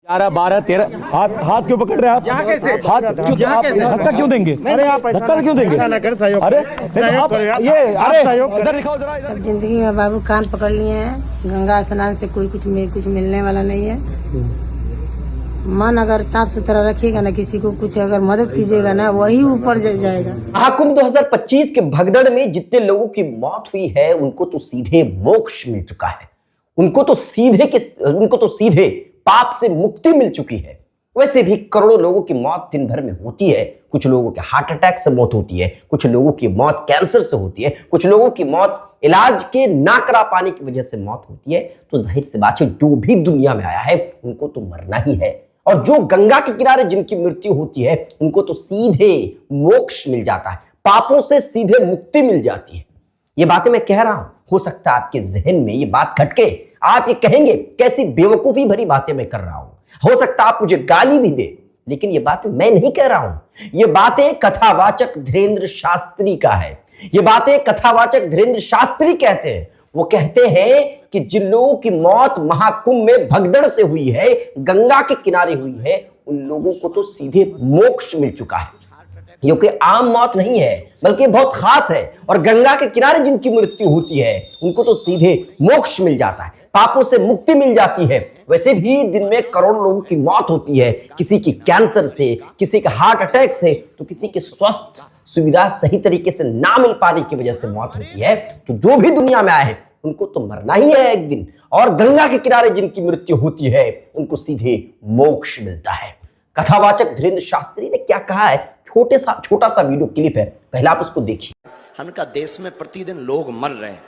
11, 12, 13 हाथ हाथ क्यों पकड़ रहे हैं आप? यहाँ कैसे? हाथ क्यों? आप धक्का क्यों देंगे? धक्का क्यों देंगे? अरे ये अरे इधर दिखाओ जरा इधर। सब जिंदगी में बाबू कान पकड़ लिए हैं। गंगा स्नान से कोई कुछ मिलने वाला नहीं है। मन अगर साफ सुथरा रखिएगा ना, किसी को कुछ अगर मदद कीजिएगा ना, वही ऊपर जाएगा। महाकुंभ 2025 के भगदड़ में जितने लोगों की मौत हुई है उनको तो सीधे मोक्ष मिल चुका है, उनको तो सीधे पाप से मुक्ति मिल चुकी है। वैसे भी करोड़ों लोगों की मौत दिन भर में होती है। कुछ लोगों के हार्ट अटैक से मौत होती है, कुछ लोगों की मौत कैंसर से होती है, कुछ लोगों की मौत इलाज के ना करा पाने की वजह से मौत होती है। तो जाहिर सी बात है, जो भी दुनिया में आया है उनको तो मरना ही है। और जो गंगा के किनारे जिनकी मृत्यु होती है उनको तो सीधे मोक्ष मिल जाता है, पापों से सीधे मुक्ति मिल जाती है। ये बातें मैं कह रहा हूं, हो सकता है आपके जहन में ये बात खटके, आप ये कहेंगे कैसी बेवकूफी भरी बातें मैं कर रहा हूं। हो सकता है आप मुझे गाली भी दे, लेकिन ये बातें मैं नहीं कह रहा हूं। ये बातें कथावाचक धीरेन्द्र शास्त्री का है। ये बातें कथावाचक धीरेन्द्र शास्त्री कहते हैं। वो कहते हैं कि जिन लोगों की मौत महाकुंभ में भगदड़ से हुई है, गंगा के किनारे हुई है, उन लोगों को तो सीधे मोक्ष मिल चुका है। ये कोई आम मौत नहीं है, बल्कि बहुत खास है। और गंगा के किनारे जिनकी मृत्यु होती है उनको तो सीधे मोक्ष मिल जाता है, पापों से मुक्ति मिल जाती है। वैसे भी दिन में करोड़ों लोगों की मौत होती है, किसी की कैंसर से, किसी का हार्ट अटैक से, तो किसी के स्वास्थ्य सुविधा सही तरीके से ना मिल पाने की वजह से मौत होती है। तो जो भी दुनिया में आए हैं उनको तो मरना ही है एक दिन। और गंगा के किनारे जिनकी मृत्यु होती है उनको सीधे मोक्ष मिलता है। कथावाचक धीरेन्द्र शास्त्री ने क्या कहा है, छोटा सा वीडियो क्लिप है, पहले आप उसको देखिए। हमने कहा देश में प्रतिदिन लोग मर रहे हैं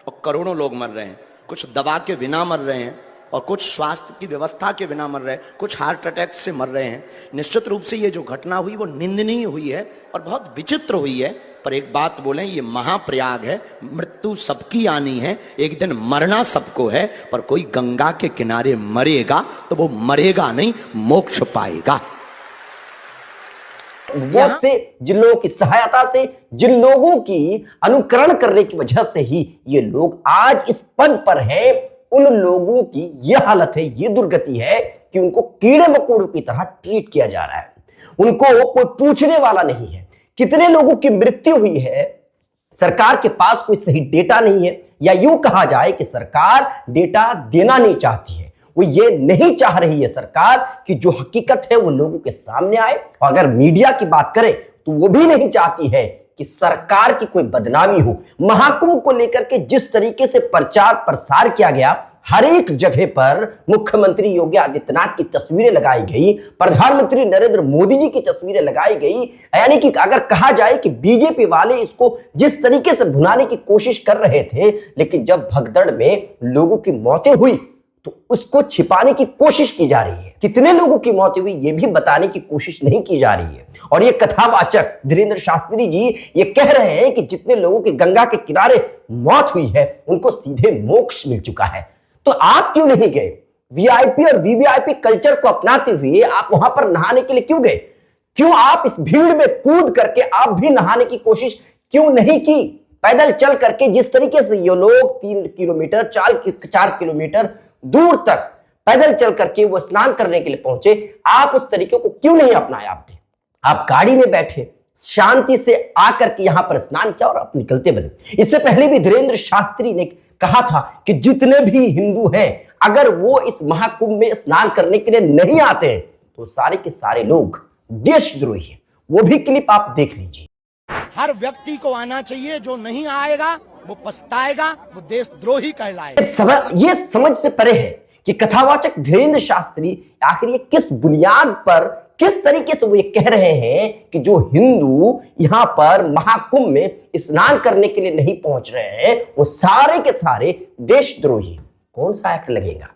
और करोड़ों लोग मर रहे हैं। कुछ दवा के बिना मर रहे हैं और कुछ स्वास्थ्य की व्यवस्था के बिना मर रहे हैं, कुछ हार्ट अटैक से मर रहे हैं। निश्चित रूप से ये जो घटना हुई वो निंदनीय हुई है और बहुत विचित्र हुई है। पर एक बात बोलें, ये महाप्रयाग है, मृत्यु सबकी आनी है, एक दिन मरना सबको है। पर कोई गंगा के किनारे मरेगा तो वो मरेगा नहीं, मोक्ष पाएगा। वोट से, जिन लोगों की सहायता से, जिन लोगों की अनुकरण करने की वजह से ही ये लोग आज इस पद पर हैं, उन लोगों की यह हालत है, ये दुर्गति है कि उनको कीड़े मकोड़ों की तरह ट्रीट किया जा रहा है। उनको कोई पूछने वाला नहीं है। कितने लोगों की मृत्यु हुई है, सरकार के पास कोई सही डेटा नहीं है, या यूं कहा जाए कि सरकार डेटा देना नहीं चाहती है। वो ये नहीं चाह रही है सरकार कि जो हकीकत है वो लोगों के सामने आए। और अगर मीडिया की बात करें तो वो भी नहीं चाहती है कि सरकार की कोई बदनामी हो। महाकुंभ को लेकर के जिस तरीके से प्रचार प्रसार किया गया, हर एक जगह पर मुख्यमंत्री योगी आदित्यनाथ की तस्वीरें लगाई गई, प्रधानमंत्री नरेंद्र मोदी जी की तस्वीरें लगाई गई। यानी कि अगर कहा जाए कि बीजेपी वाले इसको जिस तरीके से भुनाने की कोशिश कर रहे थे, लेकिन जब भगदड़ में लोगों की मौतें हुई तो उसको छिपाने की कोशिश की जा रही है। कितने लोगों की मौत हुई ये भी बताने की कोशिश नहीं की जा रही है। और ये कथावाचक धीरेन्द्र शास्त्री जी ये कह रहे हैं कि जितने लोगों की गंगा के किनारे मौत हुई है उनको सीधे मोक्ष मिल चुका है। तो आप क्यों नहीं गए? वीआईपी और वीवीआईपी कल्चर को अपनाते हुए आप वहां पर नहाने के लिए क्यों गए? क्यों आप इस भीड़ में कूद करके आप भी नहाने की कोशिश क्यों नहीं की? पैदल चल करके जिस तरीके से ये लोग 3 किलोमीटर 4 किलोमीटर दूर तक पैदल चल करके वो स्नान करने के लिए पहुंचे, आप उस तरीके को क्यों नहीं अपनाया? आपने, आप गाड़ी में बैठे शांति से आकर के यहां पर स्नान किया और आप निकलते बने। इससे पहले भी धीरेन्द्र शास्त्री ने कहा था कि जितने भी हिंदू हैं, अगर वो इस महाकुंभ में स्नान करने के लिए नहीं आते हैं तो सारे के सारे लोग देशद्रोही हैं। वो भी क्लिप आप देख लीजिए। हर व्यक्ति को आना चाहिए, जो नहीं आएगा वो पछताएगा, वो देशद्रोही कहलाएगा। ये समझ से परे है कि कथावाचक धीरेन्द्र शास्त्री आखिर ये किस बुनियाद पर, किस तरीके से वो ये कह रहे हैं कि जो हिंदू यहां पर महाकुंभ में स्नान करने के लिए नहीं पहुंच रहे हैं वो सारे के सारे देशद्रोही। कौन सा एक्ट लगेगा?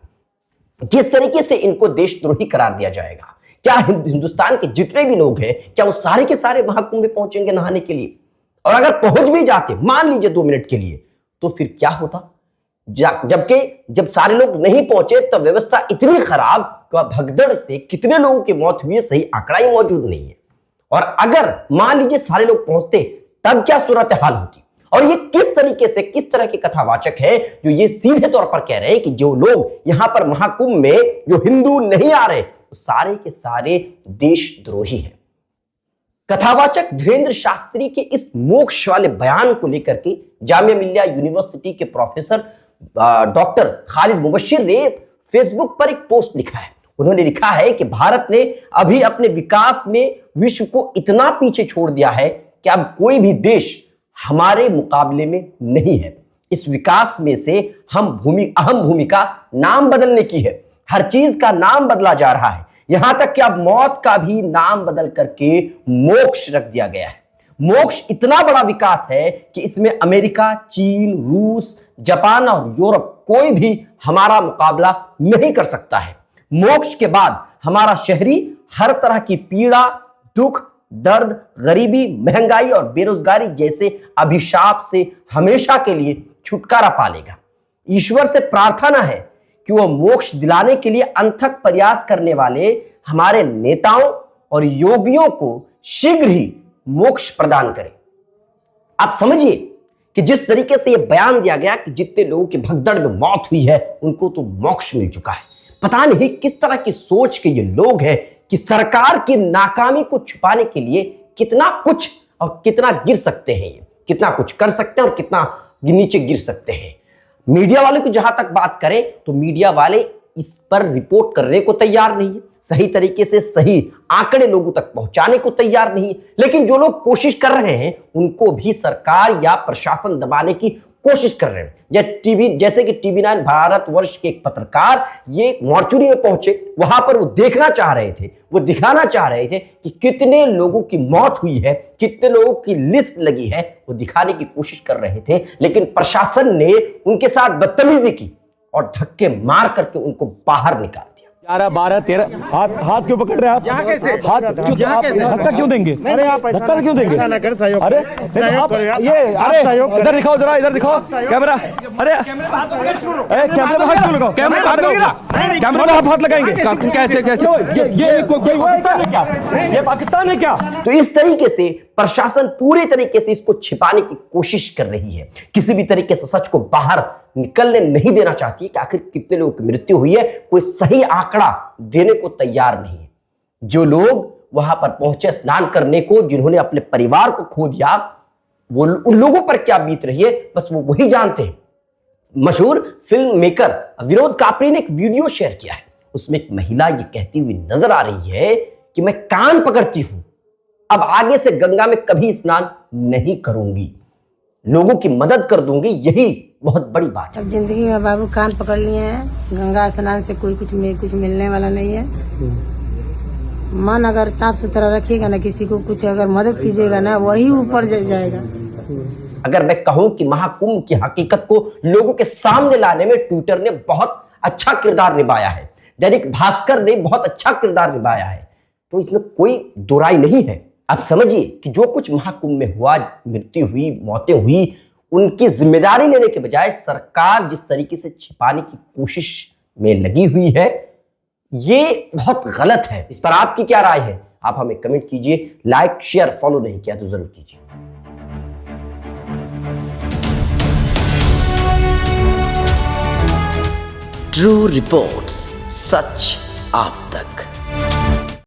किस तरीके से इनको देशद्रोही करार दिया जाएगा? क्या हिंदुस्तान के जितने भी लोग हैं क्या वो सारे के सारे महाकुंभ में पहुंचेंगे नहाने के लिए? और अगर पहुंच भी जाते, मान लीजिए 2 मिनट के लिए, तो फिर क्या होता? जबकि जब सारे लोग नहीं पहुंचे तब व्यवस्था इतनी खराब कि भगदड़ से कितने लोगों की मौत हुई है सही आंकड़ा ही मौजूद नहीं है। और अगर मान लीजिए सारे लोग पहुंचते तब क्या सूरत हाल होती? और ये किस तरीके से, किस तरह के कथावाचक है जो ये सीधे तौर पर कह रहे हैं कि जो लोग यहां पर महाकुंभ में जो हिंदू नहीं आ रहे वो सारे के सारे देशद्रोही हैं। कथावाचक धीरेन्द्र शास्त्री के इस मोक्ष वाले बयान को लेकर के जामिया मिल्लिया यूनिवर्सिटी के प्रोफेसर डॉक्टर खालिद मुबश्शिर ने फेसबुक पर एक पोस्ट लिखा है। उन्होंने लिखा है कि भारत ने अभी अपने विकास में विश्व को इतना पीछे छोड़ दिया है कि अब कोई भी देश हमारे मुकाबले में नहीं है। इस विकास में से अहम भूमिका नाम बदलने की है। हर चीज का नाम बदला जा रहा है, यहां तक कि अब मौत का भी नाम बदल करके मोक्ष रख दिया गया है। मोक्ष इतना बड़ा विकास है कि इसमें अमेरिका, चीन, रूस, जापान और यूरोप कोई भी हमारा मुकाबला नहीं कर सकता है। मोक्ष के बाद हमारा शहरी हर तरह की पीड़ा, दुख, दर्द, गरीबी, महंगाई और बेरोजगारी जैसे अभिशाप से हमेशा के लिए छुटकारा पा लेगा। ईश्वर से प्रार्थना है कि वह मोक्ष दिलाने के लिए अनथक प्रयास करने वाले हमारे नेताओं और योगियों को शीघ्र ही मोक्ष प्रदान करे। आप समझिए कि जिस तरीके से यह बयान दिया गया कि जितने लोगों की भगदड़ में मौत हुई है उनको तो मोक्ष मिल चुका है। पता नहीं किस तरह की सोच के ये लोग हैं कि सरकार की नाकामी को छुपाने के लिए कितना कुछ और कितना गिर सकते हैं, कितना कुछ कर सकते हैं और कितना नीचे गिर सकते हैं। मीडिया वाले को जहां तक बात करें तो मीडिया वाले इस पर रिपोर्ट करने को तैयार नहीं है, सही तरीके से सही आंकड़े लोगों तक पहुंचाने को तैयार नहीं है। लेकिन जो लोग कोशिश कर रहे हैं उनको भी सरकार या प्रशासन दबाने की कोशिश कर रहे हैं। जैसे कि TV9 भारतवर्ष के एक पत्रकार ये मॉर्चुरी में पहुंचे, वहां पर वो देखना चाह रहे थे, वो दिखाना चाह रहे थे कि कितने लोगों की मौत हुई है, कितने लोगों की लिस्ट लगी है, वो दिखाने की कोशिश कर रहे थे। लेकिन प्रशासन ने उनके साथ बदतमीजी की और धक्के मार करके उनको बाहर निकाल दिया। 11, 12, 13 हाथ क्यों पकड़ रहे हैं आप? हाथ क्यों? आप धक्का क्यों देंगे? धक्का क्यों देंगे? अरे ये इधर दिखाओ, जरा इधर दिखाओ कैमरा। अरे कैमरे में हाथ क्यों लगाओ? कैमरे में हाथ लगाएंगे कैसे? ये पाकिस्तान है क्या? ये पाकिस्तान है क्या? तो इस तरीके से प्रशासन पूरे तरीके से इसको छिपाने की कोशिश कर रही है, किसी भी तरीके से सच को बाहर निकलने नहीं देना चाहती है कि आखिर कितने लोगों की मृत्यु हुई है। कोई सही आंकड़ा देने को तैयार नहीं है। जो लोग वहां पर पहुंचे स्नान करने को, जिन्होंने अपने परिवार को खो दिया, वो उन लोगों पर क्या बीत रही है बस वो वही जानते हैं। मशहूर फिल्म मेकर विनोद कापरी ने एक वीडियो शेयर किया है। उसमें एक महिला ये कहती हुई नजर आ रही है कि मैं कान पकड़ती हूं, अब आगे से गंगा में कभी स्नान नहीं करूंगी, लोगों की मदद कर दूंगी, यही बहुत बड़ी बात है। अब जिंदगी में बाबू कान पकड़ लिए हैं, गंगा स्नान से कोई कुछ मिलने वाला नहीं है। मन अगर साफ सुथरा रखिएगा ना, किसी को कुछ अगर मदद कीजिएगा ना, वही ऊपर जाएगा। अगर मैं कहूं कि महाकुंभ की हकीकत को लोगों के सामने लाने में ट्विटर ने बहुत अच्छा किरदार निभाया है, दैनिक भास्कर ने बहुत अच्छा किरदार निभाया है, तो इसमें कोई दोराई नहीं है। आप समझिए कि जो कुछ महाकुंभ में हुआ, मृत्यु हुई, मौतें हुई, उनकी जिम्मेदारी लेने के बजाय सरकार जिस तरीके से छिपाने की कोशिश में लगी हुई है, ये बहुत गलत है। इस पर आपकी क्या राय है? आप हमें कमेंट कीजिए। लाइक, शेयर, फॉलो नहीं किया तो जरूर कीजिए। ट्रू रिपोर्ट्स, सच आप तक।